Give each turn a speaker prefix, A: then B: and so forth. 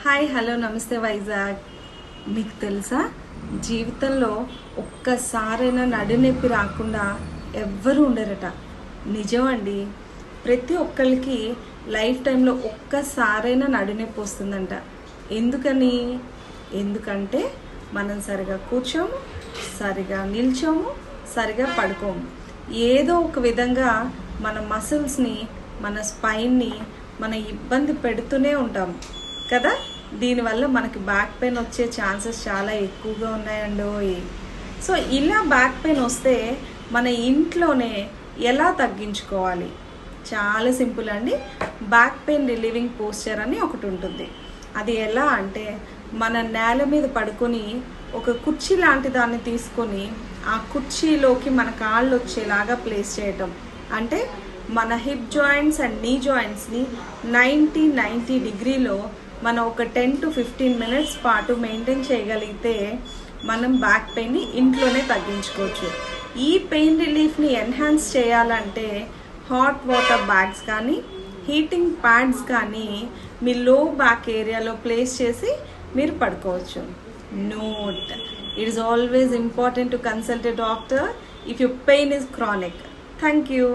A: Hi hello నమస్తే వైజాగ్. మీకు తెలుసా, జీవితంలో ఒక్కసారైనా నడునొప్పి రాకుండా ఎవ్వరూ ఉండరట. నిజం అండి. ప్రతి ఒక్కరికి లైఫ్ టైంలో ఒక్కసారైనా నడునొప్పి వస్తుందంట. ఎందుకంటే మనం సరిగా కూర్చోము, సరిగా నిల్చోము, సరిగా పడుకోము. ఏదో ఒక విధంగా మన మసిల్స్ని, మన స్పైన్ని మన ఇబ్బంది పెడుతూనే ఉంటాము కదా. దీనివల్ల మనకి బ్యాక్ పెయిన్ వచ్చే ఛాన్సెస్ చాలా ఎక్కువగా ఉన్నాయండి. సో ఇలా బ్యాక్ పెయిన్ వస్తే మన ఇంట్లోనే ఎలా తగ్గించుకోవాలి? చాలా సింపుల్ అండి. బ్యాక్ పెయిన్ రిలీవింగ్ పోస్చర్ అని ఒకటి ఉంటుంది. అది ఎలా అంటే, మన నేల మీద పడుకొని ఒక కుర్చీ లాంటి దాన్ని తీసుకొని ఆ కుర్చీలోకి మన కాళ్ళు వచ్చేలాగా ప్లేస్ చేయటం. అంటే మన హిప్ జాయింట్స్ అండ్ నీ జాయింట్స్ని 90 డిగ్రీలో మనం ఒక 10 to 15 minutes పాటు మెయింటైన్ చేయగలిగితే మనం బ్యాక్ పెయిన్ని ఇంట్లోనే తగ్గించుకోవచ్చు. ఈ పెయిన్ రిలీఫ్ని ఎన్హాన్స్ చేయాలంటే హాట్ వాటర్ బ్యాగ్స్ కానీ హీటింగ్ ప్యాడ్స్ కానీ మీ లో బ్యాక్ ఏరియాలో ప్లేస్ చేసి మీరు పడుకోవచ్చు. Note, it is always important to consult a doctor if your pain is chronic. Thank you.